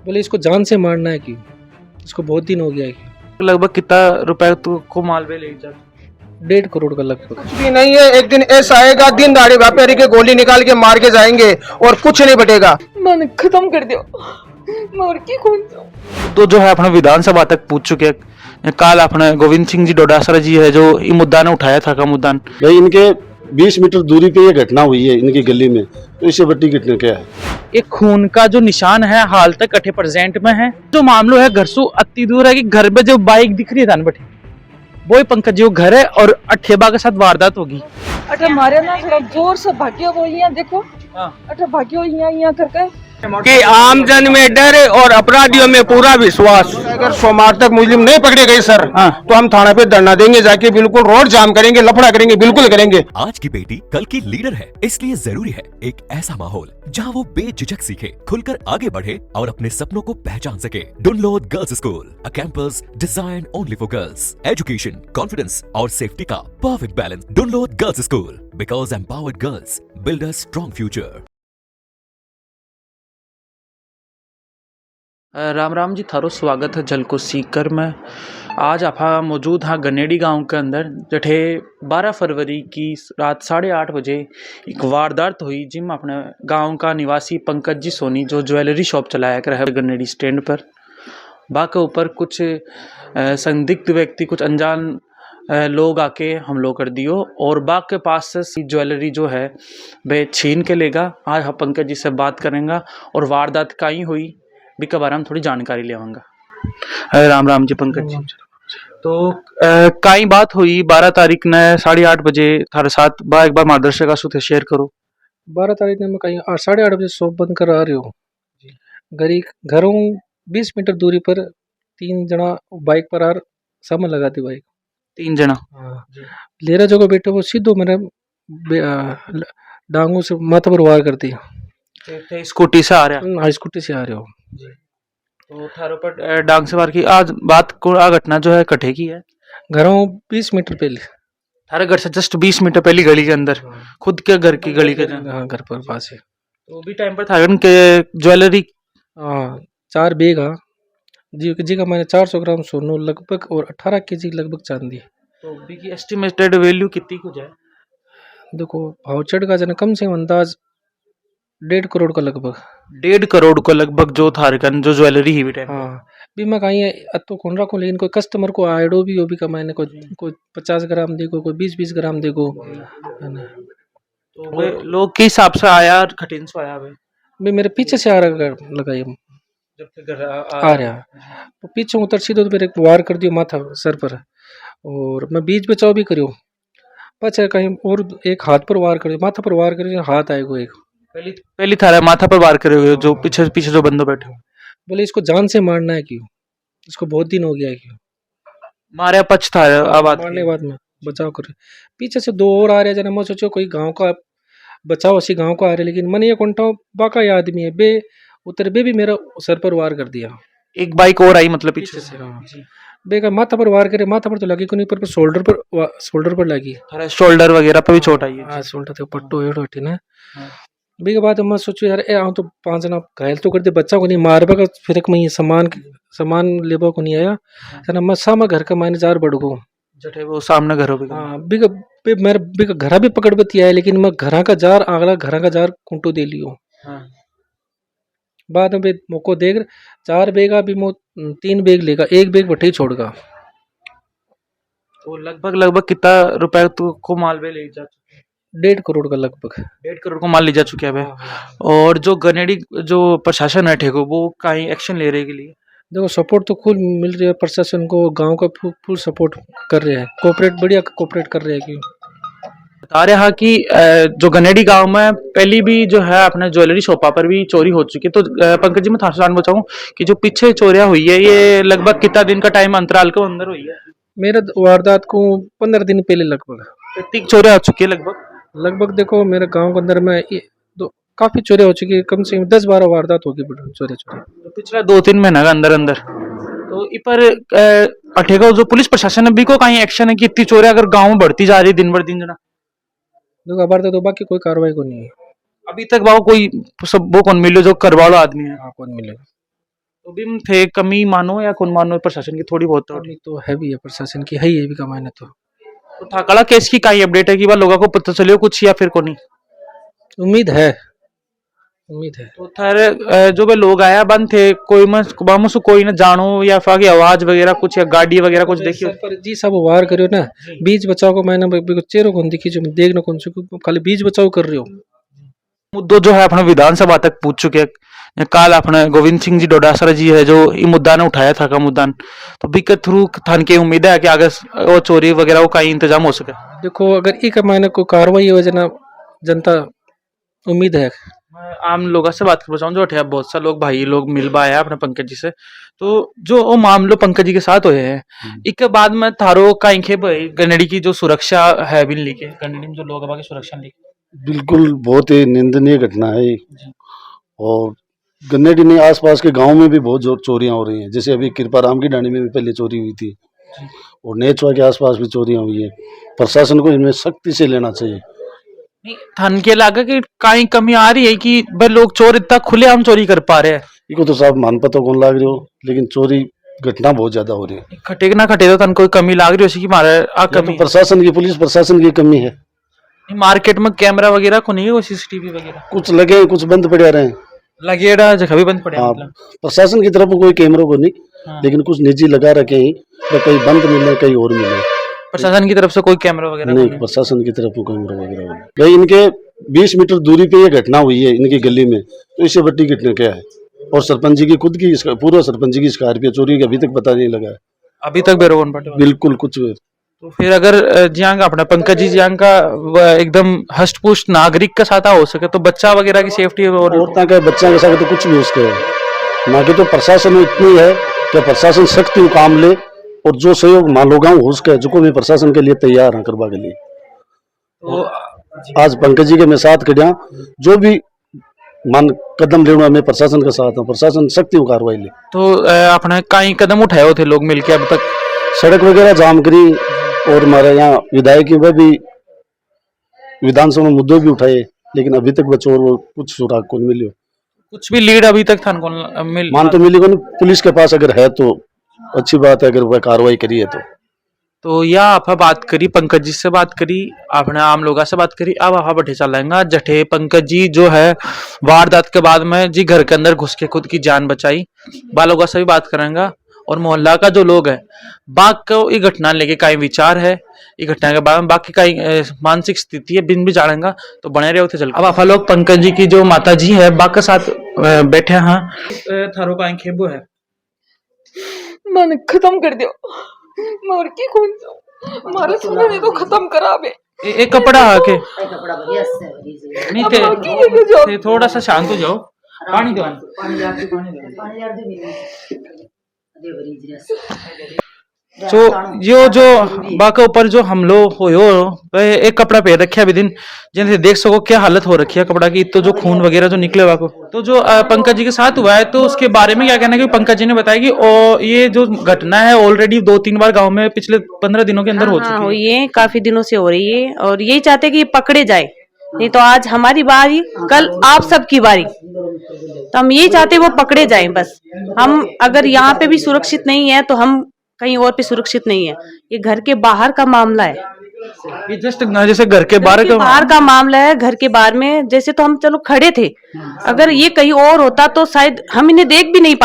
बोले इसको जान से मारना है कि इसको बहुत दिन हो गया है कि लगभग कितना रुपए को मालवे ले जा? 1.5 करोड़ का लगभग। कुछ भी नहीं है। एक दिन ऐसा आएगा, दिन दाढ़ी व्यापारी के गोली निकाल के मार के जाएंगे और कुछ नहीं बटेगा। मैंने खत्म कर दिया, मैं और की कौन सा। तो जो है अपने विधानसभा तक पूछ चुके हैं। काल अपने गोविंद सिंह जी डोडासरा जी है जो ये मुद्दा ने उठाया था का मुद्दा। भाई इनके 20 मीटर दूरी पे ये घटना हुई है इनकी गली में, तो इससे बड़ी घटना क्या है? एक खून का जो निशान है हाल तक 8% में है। जो मामलो है घर से अति दूर है कि घर में जो बाइक दिख रही है थान बटे वो ही पंकज जी घर है और अठेबा के साथ वारदात होगी। अठा मारे ना थोड़ा जोर से भाग्यो वो यहाँ देखो, अठा भाग्यो यहाँ करके कि आमजन में डर और अपराधियों में पूरा विश्वास। अगर सोमवार तक मुस्लिम नहीं पकड़े गए सर, तो हम थाना पे धरना देंगे, जाके बिल्कुल रोड जाम करेंगे, लफड़ा करेंगे, बिल्कुल करेंगे। आज की बेटी कल की लीडर है, इसलिए जरूरी है एक ऐसा माहौल जहां वो बेझिझक सीखे, खुलकर आगे बढ़े और अपने सपनों को पहचान सके। Dundlod girls school, a campus design only for girls. Education, confidence और सेफ्टी का perfect balance. Dundlod girls school, because empowered girls build a strong future. Ram Ram ji, थारो स्वागत है जल को सीकर में। आज आप मौजूद हाँ गनेड़ी गांव के अंदर, जठे 12 फरवरी की रात 8:30 बजे एक वारदात हुई जिसमें अपने गांव का निवासी पंकज जी सोनी जो ज्वेलरी शॉप चलाया कर है गनेड़ी स्टैंड पर, बा के ऊपर कुछ संदिग्ध व्यक्ति, कुछ अनजान लोग आके हमलो कर दियो और बाग के पास से ज्वेलरी जो है वह छीन के लेगा। आज हम पंकज जी से बात करेंगे और वारदात कहीं हुई भी के बारे में थोड़ी जानकारी लेवांगा। राम राम जी पंकज जी। तो कई बात हुई 12 तारीख ने 8:30 बजे थारे साथ बा एक बार मार्गदर्शक से शेयर करो। 12 तारीख ने मैं कहीं 8:30 बजे शॉप बंद कर आ रही हूँ। घरों 20 मीटर दूरी पर 3 जना बाइक पर आर सामने लगा दी बाइक। 3 जना लेरा जो बैठे वो सीधो मेरे डांगों से माथा पर वार कर दी। स्कूटी से आ रहा? हाँ, स्कूटी से आ रहे हो। तो थारो पर डांग से वार की। आज बात को आ घटना जो है कठे की है? घरों 20 मीटर पहले, थारे घर से जस्ट 20 मीटर पहली गली के अंदर, खुद के घर की गली के। हाँ, घर पर पास है। तो भी टाइम पर थारन के ज्वेलरी 4 बैग जी का मैंने 400 ग्राम सोनू लगभग और 18 केजी लगभग चांदी। तो भी की एस्टिमेटेड वैल्यू कितनी कुछ है? देखो भाव चढ़ का जना कम से कम अंदाज 1.5 करोड़ का लगभग। 1.5 करोड़ को लगभग जो थारकन जो ज्वेलरी ही भी टाइम। हाँ, भी मैं कहीं अतो कौन रखूं, लेकिन कोई कस्टमर को आइडो भी हो भी कमाने कोई 50 ग्राम देखो, कोई 20 ग्राम देखो, है ना। तो लोग के हिसाब से आया खटिन से आया भी मेरे पीछे से आ रहा लगाई जब तक घर आ रहा तो पीछे उतर सीधो तो मेरे वार कर दियो माथा सर पर, और मैं बीच बचाव भी करियो, पचा कहीं और एक हाथ पर वार कर, माथा पर वार कर, हाथ आएगो एक। पहली थारा माथा पर वार करे हुए जो पीछे जो बंदो बैठे हो। बोले इसको जान से मारना है क्यों, इसको बहुत दिन हो गया है क्यों मारे पछ था आवाज मारने के बाद में बचाव कर। पीछे से 2 और आ रहे जना, मैं सोचो कोई गांव का बचाव उसी गांव का आ रहे, लेकिन मन ये कौन बाका आदमी है बे उतर बे भी मेरा सर पर वार कर दिया। एक बाइक और आई मतलब पीछे से। बे का माथा पर वार करे, माथा पर तो लगी को नहीं, पर शोल्डर पर लगी। शोल्डर वगैरह पर भी चोट आई है? हाँ, शोल्डर पे पट्टो हेड हटी ना। बे के बाद मैं सोचू यार तो 5 जना घायल तो कर दे, बच्चा को नहीं मारबा का, फिर एक मैं सामान लेबा को नहीं आया जना, मैं सामा घर का मैंने 4 बढ़ गो जठे वो सामने घर हो भी। हाँ, मेरे घरा भी पकड़ बती आया, लेकिन मैं घरा का जार अगला घरा का जार कुंटो दे लियो। बाद में मोको देख 4 बेगा भी मो 3 बेग लेगा, 1 बेग बटे छोड़गा। तो लगभग कितना रुपए को मालवे ले जा? 1.5 करोड़ का लगभग। 1.5 करोड़ को माल ले जा चुके हैं। और जो गनेड़ी जो प्रशासन है ठेको वो कहीं एक्शन ले रहे के लिए? देखो सपोर्ट तो फुल मिल रही है प्रशासन को, गांव का फुल सपोर्ट कर रहे हैं, कोऑपरेट बढ़िया कोऑपरेट कर रहे हैं। क्यों बता रहे हैं कि जो गनेड़ी गांव में पहली भी जो है अपने ज्वेलरी शॉपा पर भी चोरी हो चुकी है। तो पंकज जी मैं थारा जान बचाऊं कि जो पीछे चोरियां हुई है ये लगभग कितना दिन का टाइम अंतराल के अंदर हुई है? मेरा वारदात को 15 दिन पहले लगभग कितनी चोरियां हो चुकी है लगभग देखो मेरे गांव के अंदर में काफी चोरी हो चुकी है, कम से कम 10-12 वारदात होगी चोरी। तो पिछला 2-3 महीना का अंदर तो इस पर अठेगा जो पुलिस प्रशासन भी को कहीं एक्शन है कि इतनी चोरियां अगर गाँव में बढ़ती जा रही दिन भर दिन जना? देखो अबार तो बाकी कोई कार्रवाई को नहीं है अभी तक वो कोई सब वो कौन मिले जो करवालो आदमी है? कौन मिलेगा। तो भी थे कमी मानो या कौन मानो प्रशासन की थोड़ी बहुत अभी तो है भी है प्रशासन की, है ही भी कमाने तो थाकड़ा केस की काई अपडेट है कि वह लोगों को पता चलियो कुछ या फिर को नहीं उम्मीद है, उम्मीद है। तो थर जो वे लोग आया बंद थे कोई बामसु कोई न जानो या फागी आवाज वगैरह कुछ या गाड़ी वगैरह कुछ देखियो पर जी सब वार करियो ना, बीच बचाव को मैंने चेहरों को दिखी जो देख न कौन से खाली बीच बचाव कर रहे हो। मुद्दों जो है अपने विधानसभा तक पूछ चुके हैं। कल अपने गोविंद सिंह जी डोडासरा जी है जो ये मुद्दा ने उठाया था का मुद्दा तो भी के थ्रू थान के उम्मीद है कि आगे वो चोरी वगैरह वो का इंतजाम हो सके। देखो अगर एक महीने को कार्रवाई हो जना जनता उम्मीद है। मैं आम लोगों से बात कर पाऊँ जो अठे बहुत सा लोग भाई लोग मिल पाया अपने पंकज जी से तो जो वो मामलो पंकज जी के साथ हुए हैं इसके बाद में थारो कहीं खे गनेड़ी की जो सुरक्षा है बिन ली के गनेड़ी में जो लोग की सुरक्षा ली बिल्कुल बहुत ही निंदनीय घटना है ये। और गन्नेडी नहीं आसपास के गांव में भी बहुत जोर चोरियां हो रही हैं, जैसे अभी कृपाराम की डाणी में भी पहले चोरी हुई थी और नेचवा के आसपास भी चोरियां हुई है। प्रशासन को इनमें सख्ती से लेना चाहिए। नहीं थान के लागा कि कहीं कमी आ रही है कि भाई लोग चोर इतना खुलेआम चोरी कर पा रहे हैं इनको तो साहब मान पता कौन लाग रहे हो, लेकिन चोरी घटना बहुत ज्यादा हो रही है। खटे ना खटे तो तन कोई कमी लाग रही हो कि मारे आ या तो कमी प्रशासन की पुलिस प्रशासन की कमी है। मार्केट में कैमरा वगैरह को नहीं है सीसीटीवी वगैरह कुछ लगे कुछ बंद पड़े रहे। लगेड़ा जगह भी बंद पड़े हाँ, मतलब प्रशासन की तरफ कोई कैमरों को नहीं, हाँ। लेकिन कुछ निजी लगा रखे हैं तो कहीं बंद मिले कहीं और मिले। प्रशासन की तरफ से कोई कैमरा वगैरह नहीं, प्रशासन की तरफ कोई कैमरा वगैरह नहीं। भाई इनके 20 मीटर दूरी पे ये घटना हुई है इनकी गली में, तो इससे बड़ी घटना क्या है। और सरपंच जी की खुद की पूर्व सरपंच जी की स्कॉर्पियो चोरी का अभी तक पता नहीं लगा है। अभी तक बेरोगन पटे बिल्कुल कुछ। तो फिर अगर जियांग अपना पंकज जी जियांग का एकदम हष्ट पुष्ट नागरिक का साथ हो सके तो बच्चा वगैरह की सेफ्टी और औरतों का बच्चा के साथ तो कुछ भी उसके है ना कि तो प्रशासन में इतनी है कि प्रशासन सख्ती काम ले और जो सहयोग मान लो गाँव हो सके जो भी प्रशासन के लिए तैयार है करवा के लिए। तो आज पंकज जी के मैं साथ खड़ा जो भी मान कदम लेना मैं प्रशासन के साथ हूँ, प्रशासन सख्ती कार्रवाई ले। तो अपने कई कदम उठाए हो थे लोग मिलके अब तक सड़क वगैरह जाम करी और हमारे यहाँ विधायक वह भी विधानसभा में मुद्दे भी उठाए, लेकिन अभी तक बच्चों और कुछ सुराग को नहीं मिले। कुछ भी लीड अभी तक था मिल मान तो मिली को नहीं, पुलिस के पास अगर है तो अच्छी बात है, अगर वह कार्रवाई करी है तो या आप बात करी पंकज जी से बात करी आपने आम लोगों से बात करी। अब आप बैठे चलेंगे जठे पंकज जी जो है वारदात के बाद में जी घर के अंदर घुस के खुद की जान बचाई बालों से भी बात करेंगे और मोहल्ला का जो लोग है बाग को ये घटना लेके कई विचार है ये घटना के बारे में बाकी कई मानसिक स्थिति है बिन भी जानेगा तो बने रहे चल। अब आप लोग पंकज जी की जो माता जी है बाग के साथ बैठे हैं थारो का खेबो है मैंने खत्म कर दियो मोर की कौन मारे सुने ने तो खत्म करा बे एक कपड़ा आके नहीं थे थोड़ा सा शांत हो जाओ पानी दो तो यो जो बाका ऊपर जो हमलो हो एक कपड़ा पहन रखा भी दिन जिनसे देख सको क्या हालत हो रखी है कपड़ा की तो जो खून वगैरह जो निकले वाको तो जो पंकज जी के साथ हुआ है तो उसके बारे में क्या कहना है कि पंकज जी ने बताया कि और ये जो घटना है ऑलरेडी 2-3 बार गांव में पिछले 15 दिनों के अंदर हो चुकी है। ये काफी दिनों से हो रही है और यही चाहते कि ये पकड़े जाए, नहीं तो आज हमारी बारी कल आप सबकी बारी, तो हम यही चाहते वो पकड़े जाए बस। हम अगर यहाँ पे भी सुरक्षित नहीं है तो हम कहीं और पे सुरक्षित नहीं है। ये घर के बाहर का मामला है, ये जस्ट जैसे घर के बाहर का मामला है। घर के बाहर में जैसे तो हम चलो खड़े थे, अगर ये कहीं और होता तो शायद हम इन्हें देख भी नहीं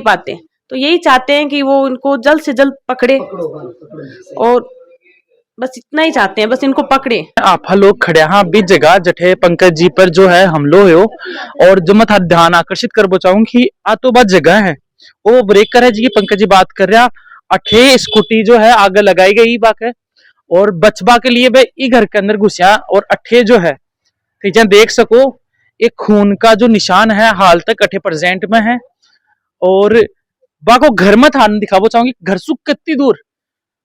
पाते। तो यही चाहते हैं कि वो इनको जल्द से जल्द पकड़े और बस इतना ही चाहते हैं, बस इनको पकड़े। आप लोग खड़े हाँ बीच जगह जठे पंकज जी पर जो है हमलो हो और जो मैं ध्यान आकर्षित कर बचाऊं कि आ तो बात जगह है वो ब्रेकर है जी पंकज जी बात कर रहा अठे स्कूटी जो है आगे लगाई गई बाक है और बचबा के लिए भाई घर के अंदर घुसिया और अठे जो है देख सको एक खून का जो निशान है हाल तक अठे प्रेजेंट में है और बाको घर में थान दिखाबो चाहूंगी घर सु कितनी दूर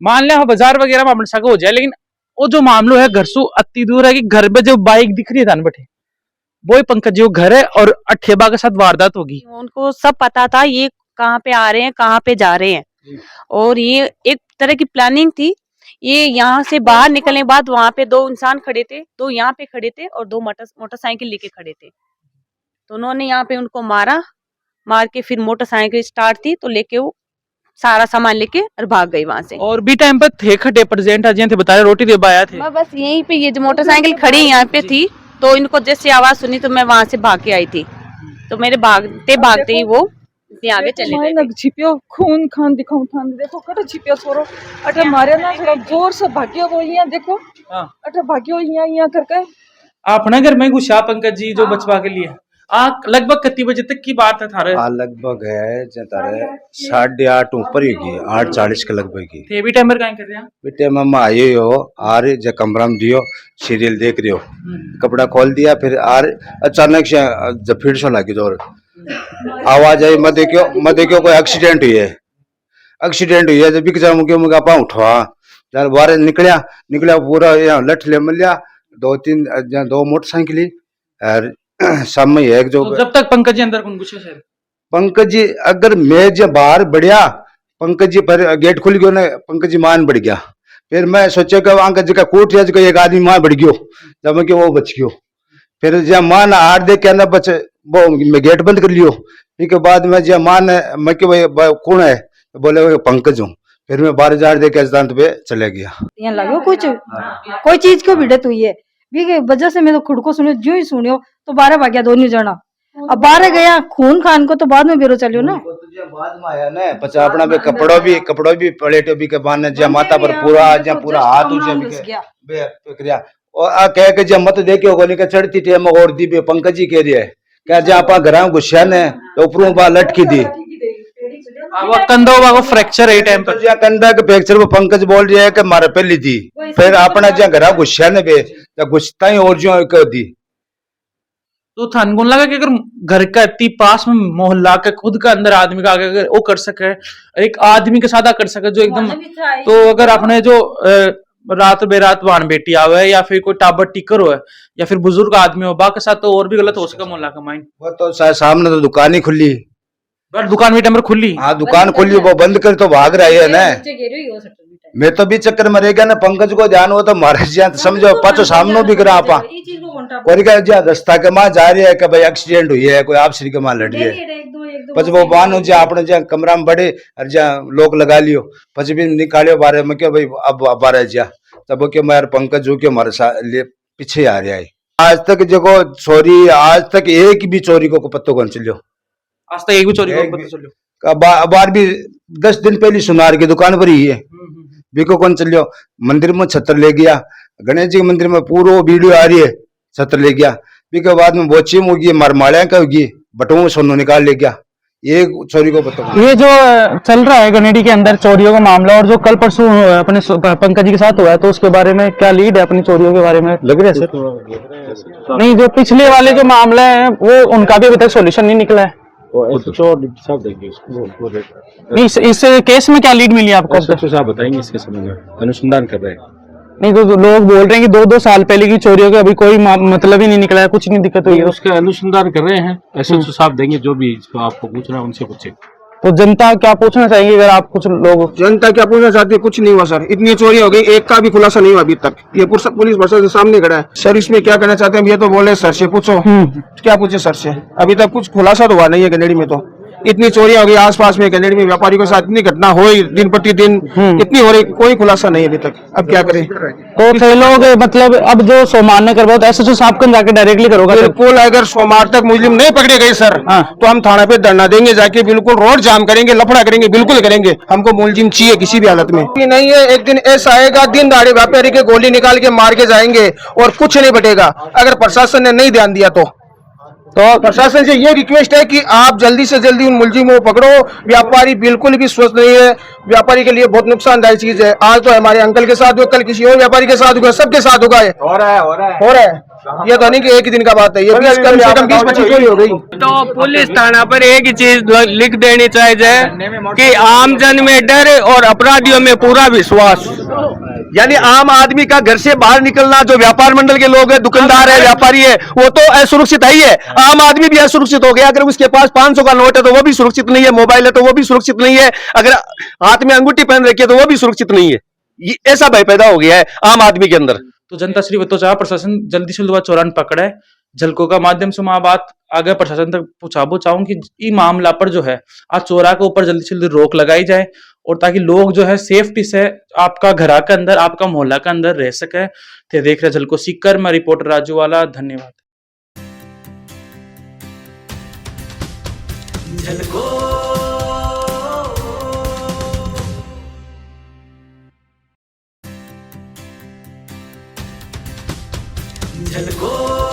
मान लिया बाजार वगैरह में अपने हो जाए, लेकिन वो जो मामलो है घर सु अति दूर है कि घर में जो बाइक दिख रही है थान बैठे वो ही पंकज जी घर है और अठेबा के साथ वारदात होगी। उनको सब पता था ये कहाँ पे आ रहे हैं कहाँ पे जा रहे हैं और ये एक तरह की प्लानिंग थी। ये यहाँ से बाहर निकलने के बाद वहां पे 2 इंसान खड़े थे, 2 यहाँ पे खड़े थे और 2 मोटरसाइकिल लेके खड़े थे। तो उन्होंने यहाँ पे उनको मार के फिर मोटरसाइकिल स्टार्ट थी तो लेके वो सारा सामान लेके और भाग गई वहां से। और भी टाइम पर थे खड्डे प्रेजेंट आज थे बता रहे रोटी दे आया थे। मैं बस यहीं पे ये जो मोटरसाइकिल खड़ी यहाँ पे थी तो इनको जैसे आवाज सुनी तो मैं वहां से भाग के आई थी, तो मेरे भागते भागते ही वो इतने आगे चले गए। लग छिपियो खून खान दिखाऊं था, देखो कट छिपियो छोरो अटे मारे ना थोड़ा जोर से भाग्यो वो यहाँ देखो अटे भाग्यो यहाँ करके अपने घर में घुसा पंकज जी जो बचवा के लिए लगभग कितनी बजे तक की बात है थारे? लगभग है तारे 8:30 ऊपर ही गई 8:40 के लगभग की थे भी टाइम पर क्या कर रहे हैं बेटे मम्मा आये हो आर जे कमरा में दियो सीरियल देख रहे हो कपड़ा खोल दिया फिर आर अचानक से जब फिर से लगी जोर आवाज आई मत देखियो कोई एक्सीडेंट हुई है जब बिक जा मुके मुका पा उठवा यार बाहर निकलिया पूरा यहाँ लठ ले मिलिया 2 मोटरसाइकिल और सामने एक जो तो जब तक पंकज जी अंदर कौन घुसे सर? पंकज जी अगर मैं जब बाहर बढ़िया पंकज जी पर गेट खुल गयो ना पंकज जी मान बढ़ गया फिर मैं सोचा कि अंकल जी का कोट या एक आदमी मान बढ़ गयो जब कि वो बच गयो फिर जब मान हार दे के ना बच वो मैं गेट बंद कर लियो इसके बाद में जब मान मैं कि भाई कौन है बोले पंकज हूँ फिर मैं बाहर जार दे के अजदांत पे चले गया। यहाँ लगे कुछ कोई चीज को भिड़त हुई है भी वजह से मैं तो खुद को सुनियो जो ही सुनियो तो 12 भाग्या दोनों जना अब 12 गया खून खान को तो बाद में बेरो चलियो ना बाद में आया ना पचा अपना भी कपड़ो भी प्लेट भी के बाने जे माता पर पूरा हाथ गया और आ कह के जे मत देखियो गोली के चढ़ती टेम और दी बे पंकज जी कह रही है क्या जे आपा घरा घुसिया ने तो ऊपरों बा लटकी दी वो कंधों को फ्रैक्चर है टाइम पर जो कंधा के फ्रैक्चर वो पंकज बोल रही है कि मारे पहली दी फिर अपना जे घरा घुसिया ने बे तो घुसता ही और जो कर दी। तो थान को लगा कि अगर घर का इतनी पास में मोहल्ला के खुद का अंदर आदमी का अगर वो कर सके एक आदमी के साथ कर सके जो एकदम तो अगर आपने जो रात बेरात वान बेटी आवे या फिर कोई टाबर टिकर हो या फिर बुजुर्ग आदमी हो बाकी साथ तो और भी गलत हो सके मोहल्ला का माइंड। वो तो सामने तो दुकान ही खुली बट दुकान भी टाइम खुली हाँ दुकान खुली वो बंद कर तो भाग रही है ना मैं तो भी चक्कर में रह गया ना पंकज को ध्यान हो तो मारे ज्यादा समझो पाचो सामने भी करा आपा कोई का ज्यादा रास्ता के मां जा रही है कि भाई एक्सीडेंट हुई है कोई आप श्री के मां लड़ रही है पच वो बानो जे आपने जे कमरा में बड़े और जा लोक लगा लियो पच भी निकालियो बारे में क्या भाई अब बारे जा तब के मैं पंकज जो के हमारे पीछे आ रहा है आज तक जो चोरी आज तक एक भी चोरी को पत्तो कौन चलियो आज तक एक भी चोरी को पता चलियो बार भी 10 दिन पहले सुनार की दुकान पर ही है बिको कौन चलियो मंदिर में छत्र ले गया गणेश जी के मंदिर में पूरा वीडियो आ रही है छत्र ले गया बिके बाद में बोची में होगी मरमाड़िया का होगी बटुओं में सोनू निकाल ले गया ये चोरी को पता। ये जो चल रहा है गनेडी के अंदर चोरियों का मामला और जो कल परसों अपने पंकज जी के साथ हुआ है तो उसके बारे में क्या लीड है अपनी चोरियों के बारे में लग रहा है सर? नहीं जो पिछले वाले जो मामले हैं वो उनका भी अभी तक सोल्यूशन नहीं निकला है। नहीं इस केस में क्या लीड मिली आपको? साहब बताएंगे इसके संबंध में अनुसंधान कर रहे हैं। नहीं तो लोग बोल रहे हैं कि 2-2 साल पहले की चोरियों का अभी कोई मतलब ही नहीं निकला है कुछ नहीं दिक्कत हुई है उसका अनुसंधान कर रहे हैं एसएचओ साहब देंगे जो भी आपको पूछना है उनसे पूछे। तो जनता क्या पूछना चाहेंगे अगर आप कुछ लोग जनता क्या पूछना चाहती है कुछ नहीं हुआ सर इतनी चोरी हो गई एक का भी खुलासा नहीं हुआ अभी तक ये पुलिस प्रशासन सामने खड़ा है सर इसमें क्या कहना चाहते हैं ये तो बोले सर से पूछो क्या पूछे सर से अभी तक कुछ खुलासा तो हुआ नहीं है गनेड़ी में तो इतनी चोरी हो गई आसपास में गनेड़ी में व्यापारियों के साथ इतनी घटना हो दिन प्रतिदिन इतनी हो रही कोई खुलासा नहीं अभी तक अब क्या करें तो कई लोग मतलब अब जो सोमवार ने करवाओ तो एसएचओ साहब को जाके डायरेक्टली करोगे बिल्कुल अगर सोमवार तक मुस्लिम नहीं पकड़े गए सर तो हम थाना पे धरना देंगे जाके बिल्कुल रोड जाम करेंगे लफड़ा करेंगे बिल्कुल करेंगे हमको मुलजिम चाहिए किसी भी हालत में नहीं है एक दिन ऐसा आएगा दिन दाड़े व्यापारी के गोली निकाल के मार के जाएंगे और कुछ नहीं बटेगा अगर प्रशासन ने नहीं ध्यान दिया तो प्रशासन से ये रिक्वेस्ट है कि आप जल्दी से जल्दी उन मुलजिमों को पकड़ो व्यापारी बिल्कुल भी स्वस्थ नहीं है व्यापारी के लिए बहुत नुकसानदायक चीज है आज तो हमारे अंकल के साथ हुआ कल किसी और व्यापारी के साथ हुआ सबके साथ होगा हो रहा है ये तो नहीं कि एक ही दिन का बात है ये कम से कम 20-25 चोरी हो गई। तो पुलिस थाना पर एक ही चीज लिख देनी चाहिए कि आम जन में डर और अपराधियों में पूरा विश्वास। यानी आम आदमी का घर से बाहर निकलना जो व्यापार मंडल के लोग हैं दुकानदार है व्यापारी है वो तो असुरक्षित ही है आम आदमी भी असुरक्षित हो गया अगर उसके पास 500 का नोट है तो वो भी सुरक्षित नहीं है मोबाइल है तो वो भी सुरक्षित नहीं है अगर हाथ में अंगूठी पहन रखी है तो वो भी सुरक्षित नहीं है ऐसा भय पैदा हो गया है आम आदमी के अंदर। तो जनता श्री बतो चाह प्रशासन जल्दी से चोरान पकड़े झलको का माध्यम से मैं बात आगे प्रशासन तक पहुंचाबो चाहूँ कि ई मामला पर जो है आज चोरा के ऊपर जल्दी से जल्दी रोक लगाई जाए और ताकि लोग जो है सेफ्टी से आपका घर के अंदर, आपका मोहल्ला के अंदर रह सके। थे देख रहे झलको सीकर में रिपोर्टर राजू वाला। धन्यवाद। झलको